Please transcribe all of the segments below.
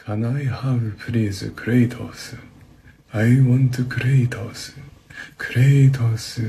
Can I have please Kratos? I want Kratos. Kratos.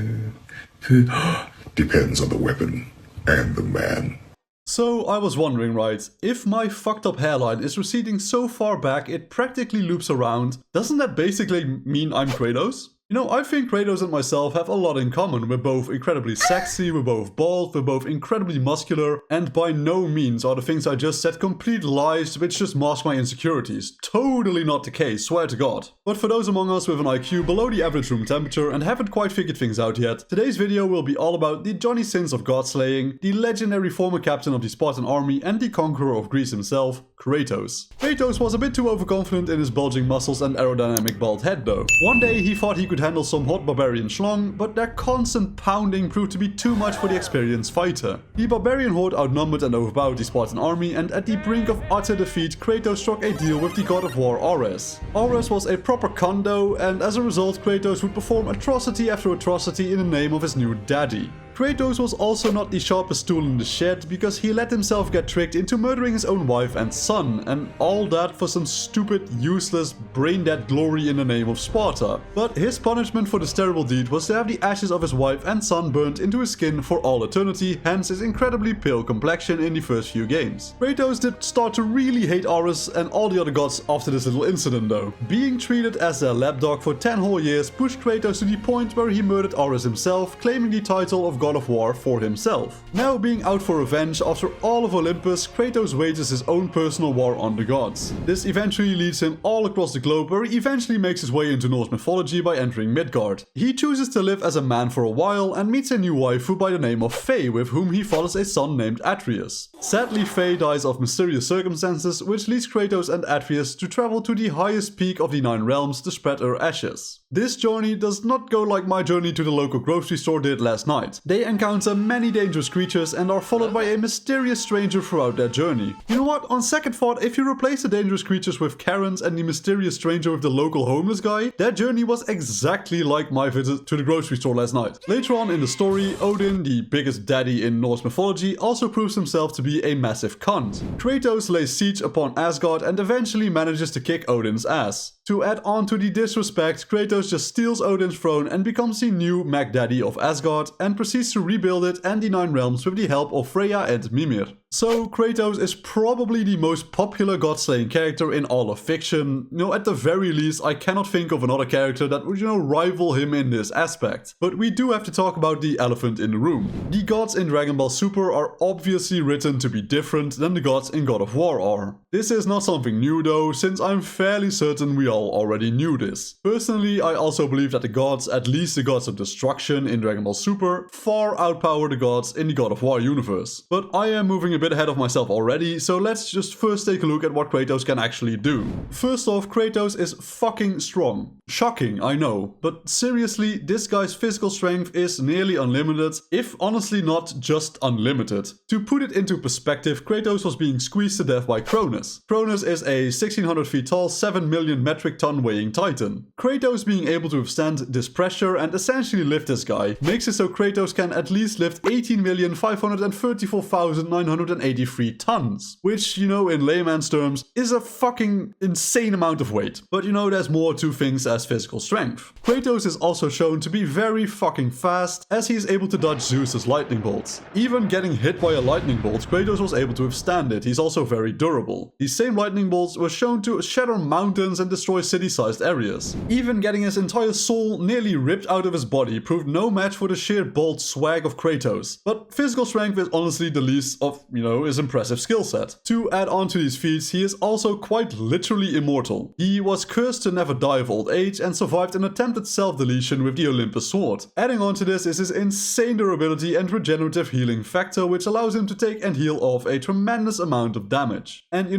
Depends on the weapon and the man. So I was wondering, right, if my fucked up hairline is receding so far back it practically loops around, doesn't that basically mean I'm Kratos? You know, I think Kratos and myself have a lot in common. We're both incredibly sexy, we're both bald, we're both incredibly muscular, and by no means are the things I just said complete lies which just mask my insecurities. Totally not the case, swear to God. But for those among us with an IQ below the average room temperature and haven't quite figured things out yet, today's video will be all about the Johnny Sins of God slaying, the legendary former captain of the Spartan army, and the conqueror of Greece himself, Kratos. Kratos was a bit too overconfident in his bulging muscles and aerodynamic bald head though. One day he thought he could handle some hot barbarian schlong, but their constant pounding proved to be too much for the experienced fighter. The barbarian horde outnumbered and overpowered the Spartan army, and at the brink of utter defeat, Kratos struck a deal with the god of war Ares. Ares was a proper condo, and as a result Kratos would perform atrocity after atrocity in the name of his new daddy. Kratos was also not the sharpest tool in the shed because he let himself get tricked into murdering his own wife and son, and all that for some stupid, useless, brain-dead glory in the name of Sparta. But his punishment for this terrible deed was to have the ashes of his wife and son burnt into his skin for all eternity, hence his incredibly pale complexion in the first few games. Kratos did start to really hate Ares and all the other gods after this little incident though. Being treated as their lapdog for 10 whole years pushed Kratos to the point where he murdered Ares himself, claiming the title of God of War for himself. Now being out for revenge after all of Olympus, Kratos wages his own personal war on the gods. This eventually leads him all across the globe, where he eventually makes his way into Norse mythology by entering Midgard. He chooses to live as a man for a while and meets a new waifu by the name of Faye, with whom he fathers a son named Atreus. Sadly, Faye dies of mysterious circumstances, which leads Kratos and Atreus to travel to the highest peak of the 9 realms to spread her ashes. This journey does not go like my journey to the local grocery store did last night. They encounter many dangerous creatures and are followed by a mysterious stranger throughout their journey. You know what, on second thought, if you replace the dangerous creatures with Karens and the mysterious stranger with the local homeless guy, their journey was exactly like my visit to the grocery store last night. Later on in the story, Odin, the biggest daddy in Norse mythology, also proves himself to be a massive cunt. Kratos lays siege upon Asgard and eventually manages to kick Odin's ass. To add on to the disrespect, Kratos just steals Odin's throne and becomes the new Mac Daddy of Asgard and proceeds to rebuild it and the 9 realms with the help of Freya and Mimir. So Kratos is probably the most popular god-slaying character in all of fiction. You know, at the very least, I cannot think of another character that would, rival him in this aspect. But we do have to talk about the elephant in the room. The gods in Dragon Ball Super are obviously written to be different than the gods in God of War are. This is not something new though, since I'm fairly certain we all already knew this. Personally, I also believe that the gods, at least the gods of destruction in Dragon Ball Super, far outpower the gods in the God of War universe. But I am moving a bit ahead of myself already, so let's just first take a look at what Kratos can actually do. First off, Kratos is fucking strong. Shocking, I know, but seriously, this guy's physical strength is nearly unlimited, if honestly not just unlimited. To put it into perspective, Kratos was being squeezed to death by Cronus. Cronus is a 1600 feet tall, 7 million metric ton weighing titan. Kratos being able to withstand this pressure and essentially lift this guy makes it so Kratos can at least lift 18,534,983 tons, which, in layman's terms, is a fucking insane amount of weight. But there's more to things as physical strength. Kratos is also shown to be very fucking fast, as he is able to dodge Zeus's lightning bolts. Even getting hit by a lightning bolt, Kratos was able to withstand it. He's also very durable. These same lightning bolts were shown to shatter mountains and destroy city-sized areas. Even getting his entire soul nearly ripped out of his body proved no match for the sheer bold swag of Kratos. But physical strength is honestly the least of, his impressive skill set. To add on to these feats, he is also quite literally immortal. He was cursed to never die of old age and survived an attempted self-deletion with the Olympus sword. Adding on to this is his insane durability and regenerative healing factor, which allows him to take and heal off a tremendous amount of damage. And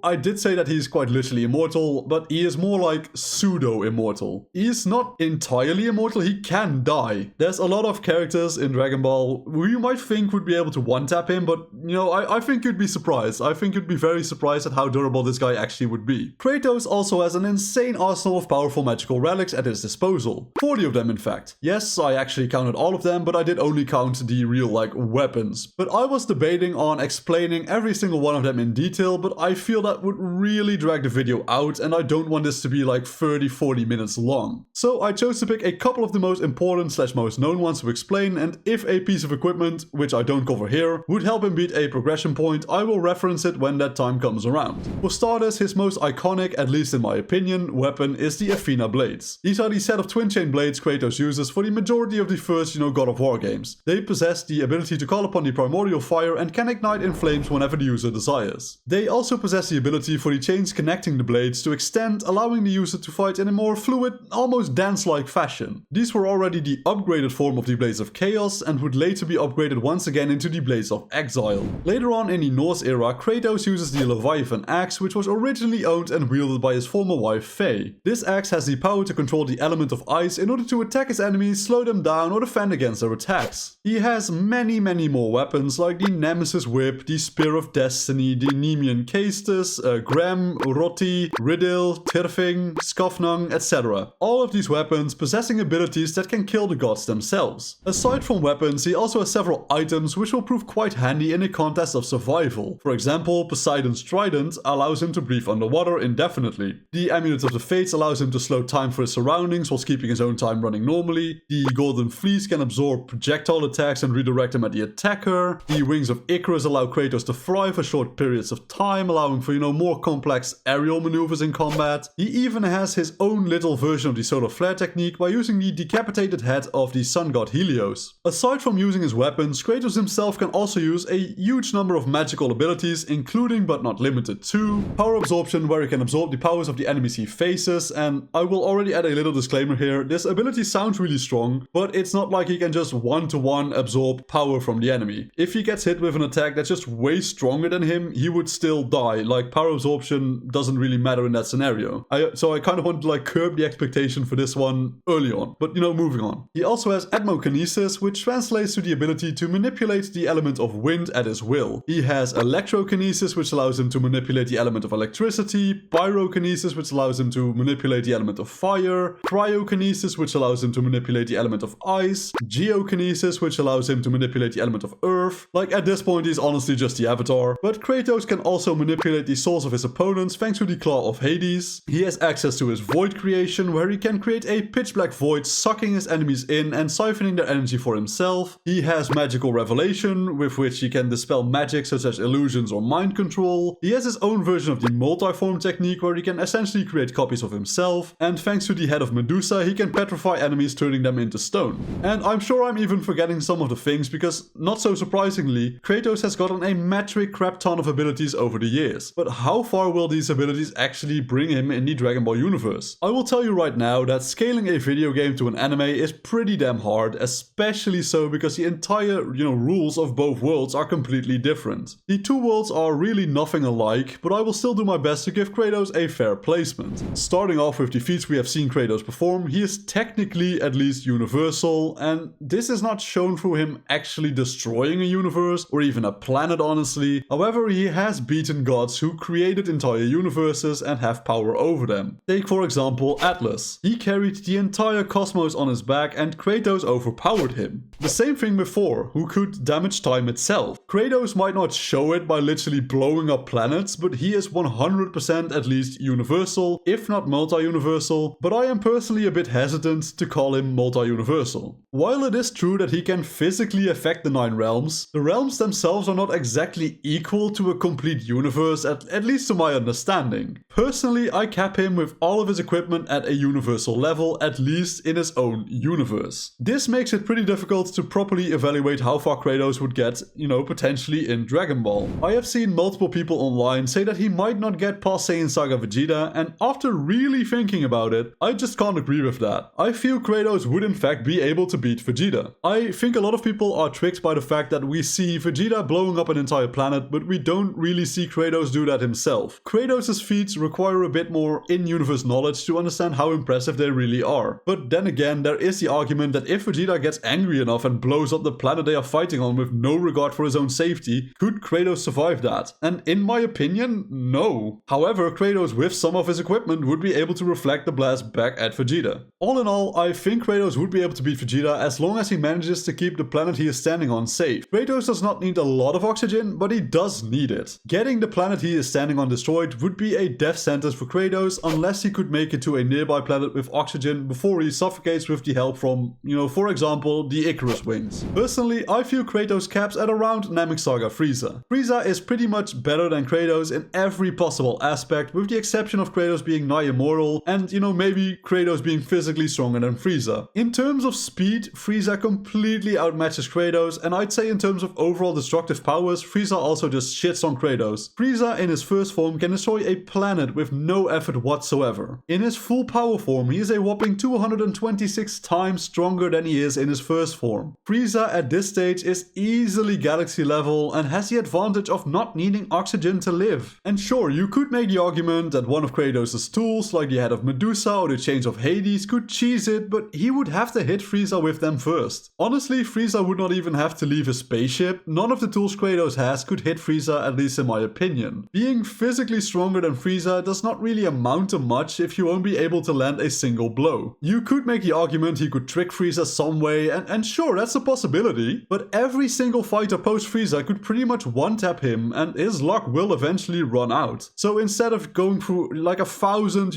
I did say that he's quite literally immortal, but he is is more like pseudo-immortal. He's not entirely immortal, he can die. There's a lot of characters in Dragon Ball who you might think would be able to one-tap him, but you know, I think you'd be surprised. I think you'd be very surprised at how durable this guy actually would be. Kratos also has an insane arsenal of powerful magical relics at his disposal. 40 of them in fact. Yes, I actually counted all of them, but I did only count the real like weapons. But I was debating on explaining every single one of them in detail, but I feel that would really drag the video out and I don't want this to be like 30-40 minutes long. So I chose to pick a couple of the most important / most known ones to explain, and if a piece of equipment, which I don't cover here, would help him beat a progression point, I will reference it when that time comes around. For starters, his most iconic, at least in my opinion, weapon is the Athena blades. These are the set of twin chain blades Kratos uses for the majority of the first, God of War games. They possess the ability to call upon the primordial fire and can ignite in flames whenever the user desires. They also possess the ability for the chains connecting the blades to extend, allowing the user to fight in a more fluid, almost dance-like fashion. These were already the upgraded form of the Blades of Chaos and would later be upgraded once again into the Blades of Exile. Later on in the Norse era, Kratos uses the Leviathan axe, which was originally owned and wielded by his former wife Faye. This axe has the power to control the element of ice in order to attack his enemies, slow them down, or defend against their attacks. He has many more weapons like the Nemesis Whip, the Spear of Destiny, the Nemean Caestus, Grem, Roti, Riddle, Tirfing, Skofnung, etc. All of these weapons possessing abilities that can kill the gods themselves. Aside from weapons, he also has several items which will prove quite handy in a contest of survival. For example, Poseidon's Trident allows him to breathe underwater indefinitely. The Amulet of the Fates allows him to slow time for his surroundings whilst keeping his own time running normally. The Golden Fleece can absorb projectile attacks and redirect them at the attacker. The Wings of Icarus allow Kratos to fly for short periods of time, allowing for, more complex aerial maneuvers in combat. He even has his own little version of the solar flare technique by using the decapitated head of the sun god Helios. Aside from using his weapons, Kratos himself can also use a huge number of magical abilities, including but not limited to power absorption, where he can absorb the powers of the enemies he faces, and I will already add a little disclaimer here, this ability sounds really strong, but it's not like he can just one-to-one absorb power from the enemy. If he gets hit with an attack that's just way stronger than him, he would still die. Like, power absorption doesn't really matter in that scenario. So I kind of want to like curb the expectation for this one early on, but moving on. He also has Atmokinesis, which translates to the ability to manipulate the element of wind at his will. He has Electrokinesis, which allows him to manipulate the element of electricity, Pyrokinesis, which allows him to manipulate the element of fire, Cryokinesis, which allows him to manipulate the element of ice, Geokinesis, which allows him to manipulate the element of earth. Like, at this point he's honestly just the Avatar, but Kratos can also manipulate the souls of his opponents thanks to the Claw of Hades. He has access to his Void Creation, where he can create a pitch black void, sucking his enemies in and siphoning their energy for himself. He has Magical Revelation, with which he can dispel magic such as illusions or mind control. He has his own version of the Multiform technique, where he can essentially create copies of himself, and thanks to the Head of Medusa, he can petrify enemies, turning them into stone. And I'm sure I'm even forgetting some of the things, because not so surprisingly, Kratos has gotten a metric crap ton of abilities over the years. But how far will these abilities actually bring him in the Dragon Ball universe? I will tell you right now that scaling a video game to an anime is pretty damn hard, especially so because the entire, rules of both worlds are completely different. The two worlds are really nothing alike, but I will still do my best to give Kratos a fair placement. Starting off with the feats we have seen Kratos perform, he is technically at least universal, and this is not shown through him actually destroying a universe or even a planet, honestly. However, he has beaten gods who created entire universes and have power over them. Take for example Atlas. He carried the entire cosmos on his back and Kratos overpowered him. The same thing with Thor, who could damage time itself. Kratos might not show it by literally blowing up planets, but he is 100% at least universal, if not multi-universal, but I am personally a bit hesitant to call him multi-universal. While it is true that he can physically affect the 9 realms, the realms themselves are not exactly equal to a complete universe, at least to my understanding. Personally, I cap him with all of his equipment at a universal level, at least in his own universe. This makes it pretty difficult to properly evaluate how far Kratos would get, potentially in Dragon Ball. I have seen multiple people online say that he might not get past Saiyan Saga Vegeta, and after really thinking about it, I just can't agree with that. I feel Kratos would in fact be able to beat Vegeta. I think a lot of people are tricked by the fact that we see Vegeta blowing up an entire planet, but we don't really see Kratos do that himself. Kratos' feats require a bit more more in-universe knowledge to understand how impressive they really are. But then again, there is the argument that if Vegeta gets angry enough and blows up the planet they are fighting on with no regard for his own safety, could Kratos survive that? And in my opinion, no. However, Kratos with some of his equipment would be able to reflect the blast back at Vegeta. All in all, I think Kratos would be able to beat Vegeta as long as he manages to keep the planet he is standing on safe. Kratos does not need a lot of oxygen, but he does need it. Getting the planet he is standing on destroyed would be a death sentence for Kratos unless he could make it to a nearby planet with oxygen before he suffocates with the help from, for example, the Icarus wings. Personally, I feel Kratos caps at around Namek Saga Frieza. Frieza is pretty much better than Kratos in every possible aspect, with the exception of Kratos being nigh immortal and, maybe Kratos being physically stronger than Frieza. In terms of speed, Frieza completely outmatches Kratos, and I'd say in terms of overall destructive powers, Frieza also just shits on Kratos. Frieza in his first form can destroy a planet with no effort whatsoever. In his full power form, he is a whopping 226 times stronger than he is in his first form. Frieza at this stage is easily galaxy level and has the advantage of not needing oxygen to live. And sure, you could make the argument that one of Kratos' tools, like the head of Medusa or the chains of Hades, could cheese it, but he would have to hit Frieza with them first. Honestly, Frieza would not even have to leave his spaceship. None of the tools Kratos has could hit Frieza, at least in my opinion. Being physically stronger than Frieza does not really amount to much if you won't be able to land a single blow. You could make the argument he could trick Frieza some way, and sure, that's a possibility, but every single fighter post Frieza could pretty much one-tap him, and his luck will eventually run out. So instead of going through like 1,000,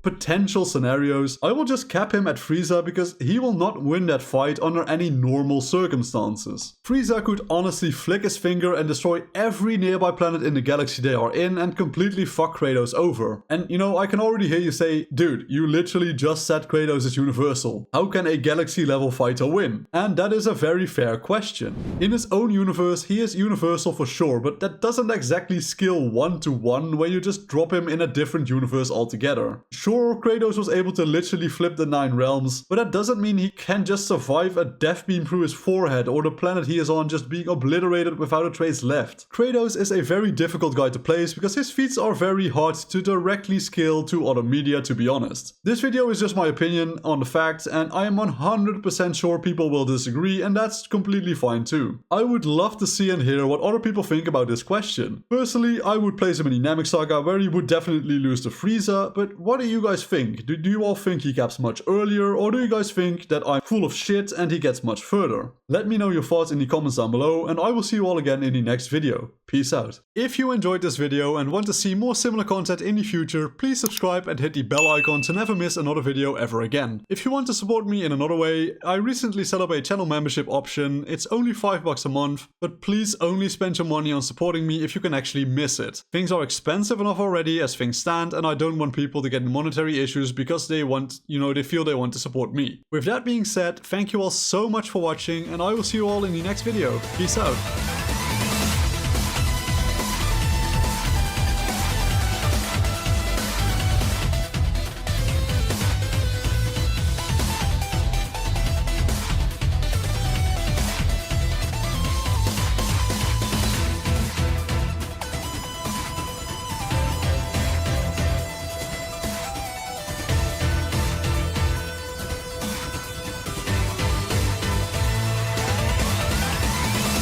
potential scenarios, I will just cap him at Frieza because he will not win that fight under any normal circumstances. Frieza could honestly flick his finger and destroy every nearby planet in the galaxy they are in and completely fuck Kratos over. And I can already hear you say, dude, you literally just said Kratos is universal. How can a galaxy level fighter win? And that is a very fair question. In his own universe, he is universal for sure, but that doesn't exactly scale 1-to-1 when you just drop him in a different universe altogether. Sure, Kratos was able to literally flip the 9 realms, but that doesn't mean he can just survive a death beam through his forehead or the planet he is on just being obliterated without a trace left. Kratos is a very difficult guy to place because his feats are very hard to directly scale to other media, to be honest. This video is just my opinion on the facts, and I am 100% sure people will disagree, and that's completely fine too. I would love to see and hear what other people think about this question. Personally, I would place him in the Namek Saga where he would definitely lose to Frieza, but what do you guys think? Do you all think he caps much earlier, or do you guys think that I'm full of shit and he gets much further? Let me know your thoughts in the comments down below, and I will see you all again in the next video. Peace out. If you enjoyed this video and want to see more similar content in the future, please subscribe and hit the bell icon to never miss another video ever again. If you want to support me in another way, I recently set up a channel membership option. It's only $5 a month, but please only spend your money on supporting me if you can actually miss it. Things are expensive enough already as things stand, and I don't want people to get monetary issues because they want, they feel they want to support me. With that being said, thank you all so much for watching, and I will see you all in the next video. Peace out.